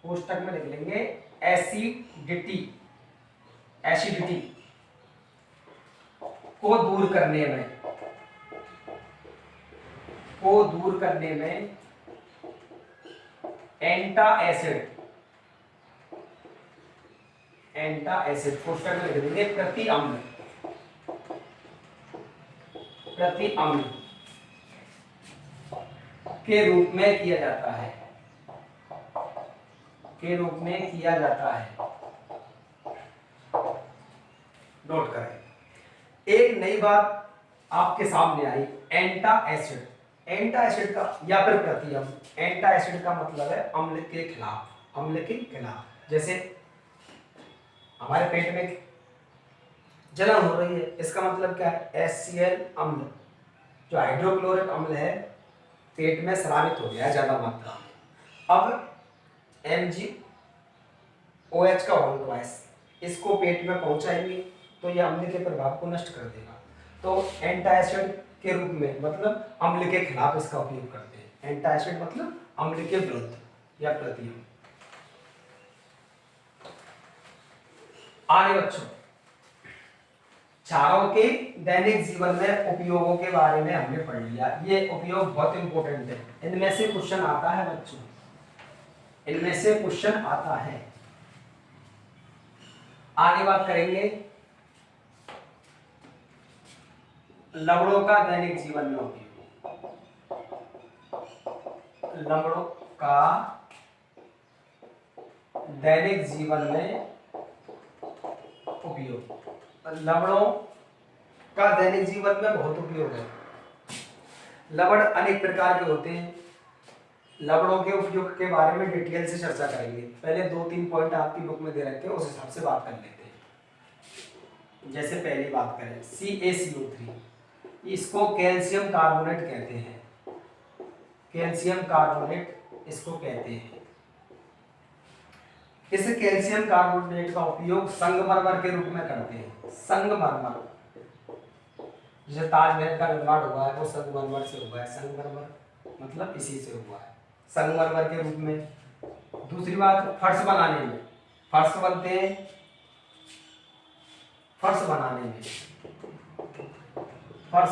पुस्तक में लिख लेंगे एसिडिटी को दूर करने में एंटाएसिड पुस्तक में लिख देंगे प्रति अम्ल के रूप में किया जाता है, नोट करें। एक नई बात आपके सामने आई, एंटाएसिड का या फिर प्रति अम्ल। एंटाएसिड का मतलब है अम्ल के खिलाफ। जैसे हमारे पेट में जलन हो रही है, इसका मतलब क्या है, HCl अम्ल जो हाइड्रोक्लोरिक अम्ल है पेट में स्रावित हो गया ज्यादा मात्रा में। अब MgOH का होल ट्वाइस इसको पेट में पहुंचाएंगे तो यह अम्ल के प्रभाव को नष्ट कर देगा। तो एंटाएसिड के रूप में मतलब अम्ल के खिलाफ इसका उपयोग करते हैं। एंटाएसिड मतलब अम्ल के विरुद्ध या प्रति। आगे बच्चों, क्षारों के दैनिक जीवन में उपयोगों के बारे में हमने पढ़ लिया। ये उपयोग बहुत इंपॉर्टेंट है, इनमें से क्वेश्चन आता है बच्चों, आगे बात करेंगे लवणों का दैनिक जीवन में उपयोग। लवणों का दैनिक जीवन में बहुत उपयोग है। लवण अनेक प्रकार के होते हैं, लवणों के उपयोग के बारे में डिटेल से चर्चा करेंगे। पहले 2-3 पॉइंट आपकी बुक में दे रखे हैं, उस हिसाब से बात कर लेते हैं। जैसे पहली बात करें CaCO3, इसको कैल्शियम कार्बोनेट कहते हैं, इसको कहते हैं। इस कैल्शियम कार्बोनेट का उपयोग संगमरमर के रूप में करते हैं। संगमरमर जैसे ताजमहल का निर्माण हुआ है वो संगमरमर से हुआ है, संगमरमर मतलब इसी से हुआ है, संगमरमर के रूप में। दूसरी बात, फर्श बनाने में, फर्श बनते हैं, फर्श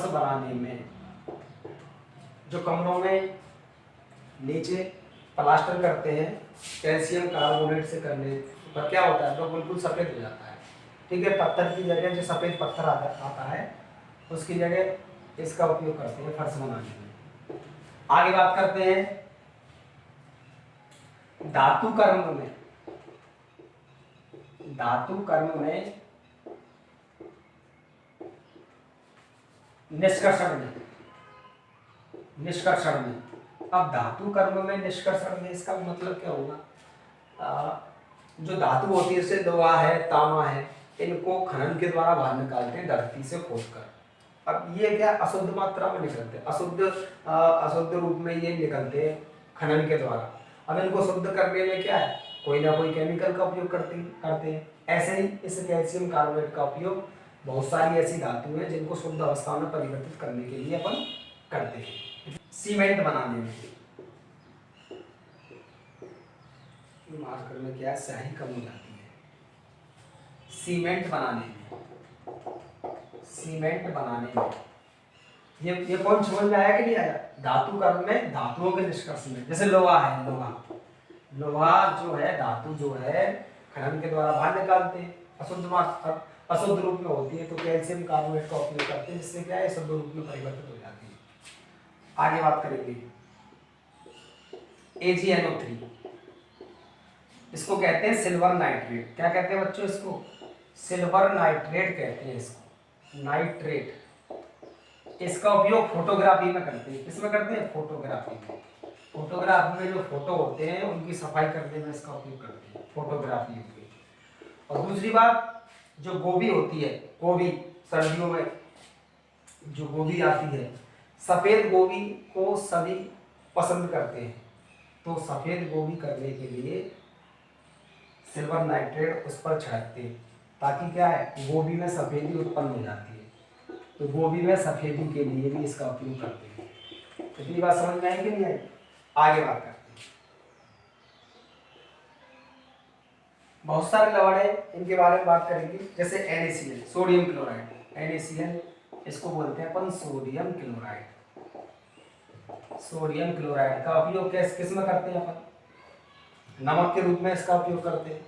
बनाने में जो कमरों में नीचे प्लास्टर करते हैं कैल्शियम कार्बोनेट से करने पर क्या होता है, तो बिल्कुल सफेद हो जाता है। ठीक है, पत्थर की जगह जो सफेद पत्थर आता है उसकी जगह इसका उपयोग करते हैं फर्श बनाने में। आगे बात करते हैं धातु कर्म में निष्कर्षण में। अब धातु कर्म में निष्कर्षण में इसका मतलब क्या होगा, जो धातु होती है जैसे लोहा है, तांबा है, इनको खनन के द्वारा बाहर निकालते हैं धरती से खोदकर। अब ये क्या अशुद्ध मात्रा में निकलते हैं, अशुद्ध रूप में ये निकलते हैं खनन के द्वारा। अब इनको शुद्ध करने में क्या है, कोई ना कोई केमिकल का उपयोग करते हैं। ऐसे ही इस कैल्शियम कार्बोनेट का उपयोग बहुत सारी ऐसी धातु हैं जिनको शुद्ध अवस्था में परिवर्तित करने के लिए अपन करते हैं। सीमेंट बनाने में मार्कर में क्या स्याही कम हो जाती है। सीमेंट बनाने में ये पॉइंट समझ में आया कि नहीं आया? धातु कर्म में धातुओं के निष्कर्ष में, जैसे लोहा है, लोहा जो है धातु जो है खनन के द्वारा बाहर निकालते हैं, अशुद्ध रूप में होती है तो कैल्शियम कार्बोनेट का उपयोग करते हैं, जिससे क्या है शुद्ध रूप में परिवर्तित हो जाती है। आगे बात करेंगे AgNO3, इसको कहते हैं सिल्वर नाइट्रेट। क्या कहते हैं बच्चों इसको? सिल्वर नाइट्रेट कहते हैं इसको, नाइट्रेट। इसका उपयोग फोटोग्राफी में करते हैं। किसमें करते हैं? फोटोग्राफी में। फोटोग्राफी में जो फोटो होते हैं उनकी सफाई करने में इसका उपयोग करते हैं, फोटोग्राफी में। और दूसरी बात, जो गोभी होती है, गोभी सर्दियों में जो गोभी आती है, सफेद गोभी को सभी पसंद करते हैं, तो सफेद गोभी करने के लिए सिल्वर नाइट्रेट उस पर छिड़कते हैं, ताकि क्या है गोभी में सफेदी उत्पन्न हो जाती है। तो गोभी में सफेदी के लिए भी इसका उपयोग करते हैं। इतनी बात समझ में आई कि नहीं आई? आगे बात करते हैं। बहुत सारे लवण है, इनके बारे में बात करेंगे। जैसे NaCl, सोडियम क्लोराइड, NaCl इसको बोलते हैं अपन सोडियम क्लोराइड। सोडियम क्लोराइड का उपयोग किस में करते हैं अपन? नमक के रूप में इसका उपयोग करते हैं।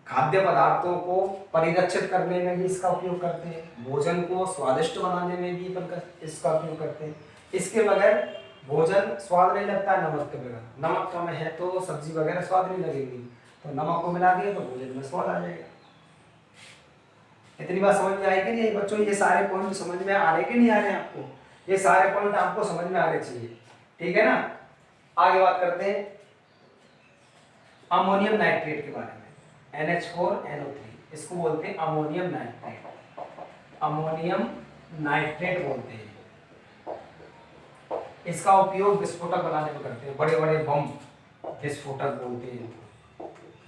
खाद्य पदार्थों को परिरक्षित करने में भी इसका उपयोग करते हैं। भोजन को स्वादिष्ट बनाने में भी अपन इसका उपयोग करते हैं। इसके बगैर भोजन स्वाद नहीं लगता है नमक के बगैर। नमक कम है तो सब्जी वगैरह स्वाद नहीं लगेगी, तो नमक को मिला दिए तो भोजन में स्वाद आ जाएगा। इतनी बात समझ में आएगी नहीं बच्चों? ये सारे पॉइंट समझ में आ रहे कि नहीं आ रहे आपको? ये सारे पॉइंट आपको समझ में आने चाहिए, ठीक है ना? आगे बात करते हैं अमोनियम नाइट्रेट के बारे में। NH4NO3, इसको बोलते हैं अमोनियम नाइट्रेट। अमोनियम नाइट्रेट बोलते हैं। इसका उपयोग विस्फोटक बनाने में करते हैं, बड़े बड़े बम विस्फोटक बोलते हैं,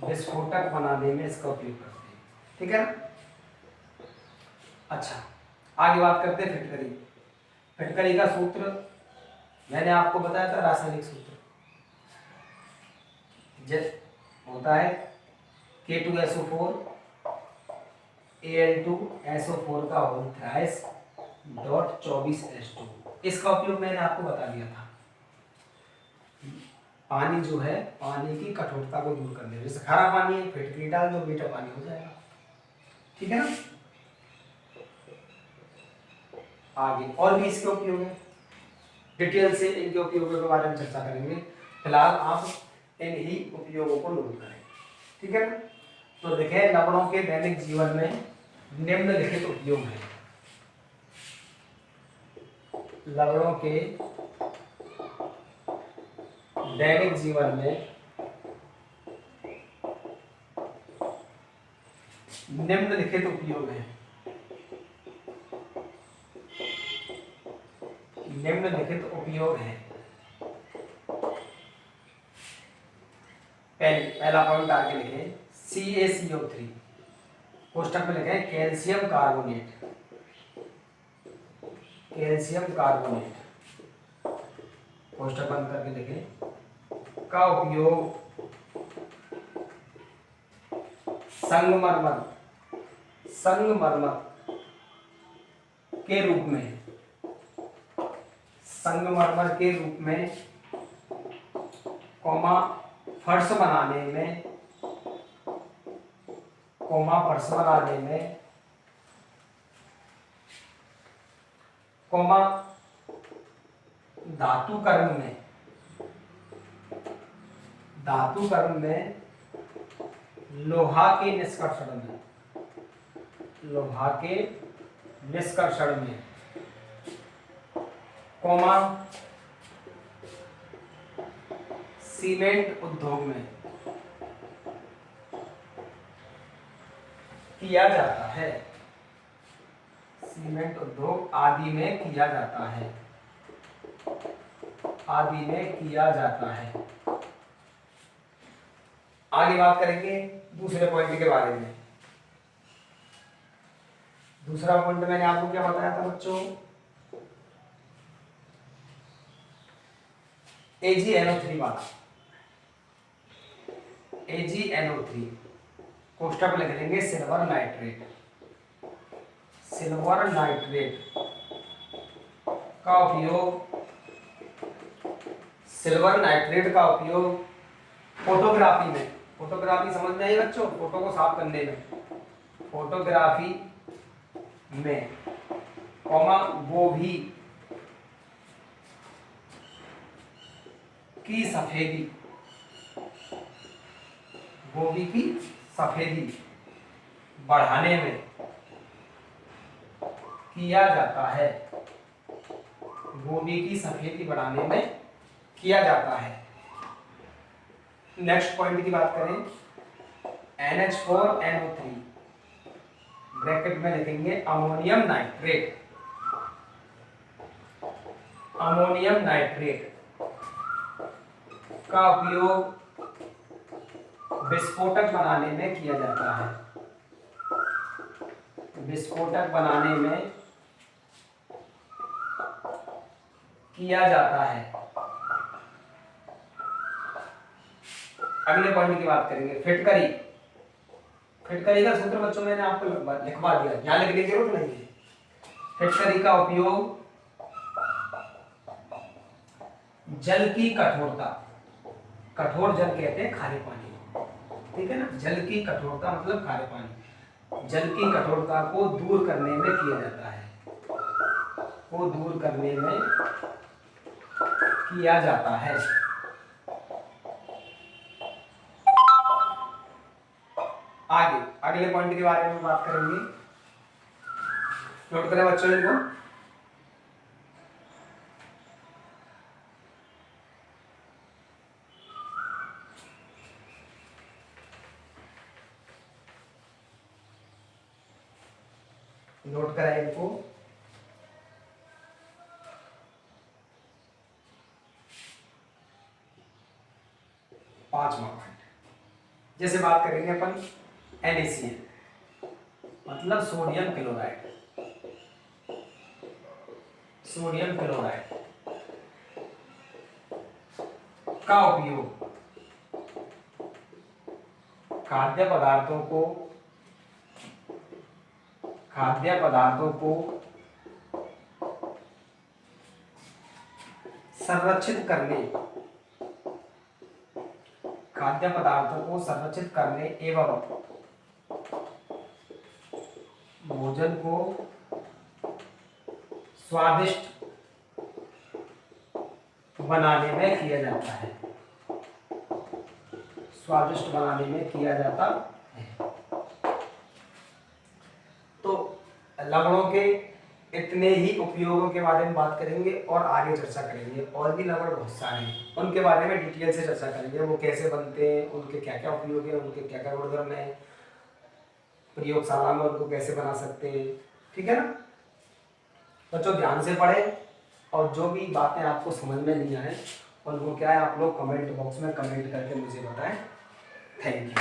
विस्फोटक बनाने में इसका उपयोग करते हैं, ठीक है ना? अच्छा, आगे बात करते हैं फिटकरी। फिटकरी का सूत्र मैंने आपको बताया था, रासायनिक सूत्र होता है K2SO4 Al2SO4 का होल थ्राइस डॉट 24H2। इसका उपयोग मैंने आपको बता दिया था। पानी जो है, पानी की कठोरता को दूर करने, जैसे खारा पानी है फिटकरी डाल दो, मीठा पानी हो जाएगा, ठीक है ना? आगे और भी इसके उपयोग है, डिटेल से इनके उपयोगों के बारे में चर्चा करेंगे। फिलहाल आप इन ही उपयोगों को नोट करें, ठीक है ना? तो देखें, लवणों के दैनिक जीवन में निम्नलिखित उपयोग है। लवणों के दैनिक जीवन में निम्नलिखित उपयोग है। निम्नलिखित उपयोग है। पहला पॉइंट आगे लिखें CaCO3, कोष्टक में लिखें कैल्शियम कार्बोनेट। कैल्शियम कार्बोनेट कोष्टक बंद करके लिखें का उपयोग संगमरमर के रूप में, संगमरमर के रूप में, फर्श बनाने में, धातु कर्म में, लोहा के निष्कर्षण में, सीमेंट उद्योग में, किया जाता है, सीमेंट उद्योग आदि में किया जाता है, आदि में किया जाता है। आगे बात करेंगे दूसरे पॉइंट के बारे में। दूसरा पॉइंट मैंने आपको क्या बताया था बच्चों, AgNO3 वाला। AgNO3 कोष्टक में लिख लेंगे सिल्वर नाइट्रेट। सिल्वर नाइट्रेट का उपयोग, सिल्वर नाइट्रेट का उपयोग फोटोग्राफी में, फोटोग्राफी समझ में आई बच्चों, फोटो को साफ करने में, फोटोग्राफी में, कॉमा गोभी की सफेदी, गोभी की सफेदी बढ़ाने में किया जाता है, गोभी की सफेदी बढ़ाने में किया जाता है। नेक्स्ट पॉइंट की बात करें, NH4NO3 ब्रैकेट में लिखेंगे अमोनियम नाइट्रेट। अमोनियम नाइट्रेट का उपयोग विस्फोटक बनाने में किया जाता है, विस्फोटक बनाने में किया जाता है। अगले पॉइंट की बात करेंगे, फिटकरी। फिटकरी का सूत्र बच्चों मैंने आपको लिखवा दिया, यहां लिखने की जरूरत नहीं है। फिटकरी का उपयोग जल की कठोरता, कठोर जल कहते हैं खारे पानी, ठीक है ना, जल की कठोरता मतलब खारे पानी, जल की कठोरता को दूर करने में किया जाता है, को दूर करने में किया जाता है। आगे अगले पॉइंट के बारे में बात करेंगे, नोट करें बच्चों इनको। नोट करें इनको। पांचवा पॉइंट, जैसे बात करेंगे अपन NaCl मतलब सोडियम क्लोराइड, सोडियम क्लोराइड का उपयोग खाद्य पदार्थों को संरक्षित करने, खाद्य पदार्थों को संरक्षित करने एवं भोजन को स्वादिष्ट बनाने में किया जाता है, स्वादिष्ट बनाने में किया जाता है। तो लवणों के इतने ही उपयोगों के बारे में बात करेंगे और आगे चर्चा करेंगे। और भी लवण बहुत सारे हैं, उनके बारे में डिटेल से चर्चा करेंगे, वो कैसे बनते हैं, उनके क्या क्या उपयोग है, उनके क्या क्या गुणधर्म है, प्रयोगशाला में उनको कैसे बना सकते हैं, ठीक है ना बच्चों। ध्यान से पढ़ें और जो भी बातें आपको समझ में नहीं आए उनको क्या है आप लोग कमेंट बॉक्स में कमेंट करके मुझे बताएं। Thank you.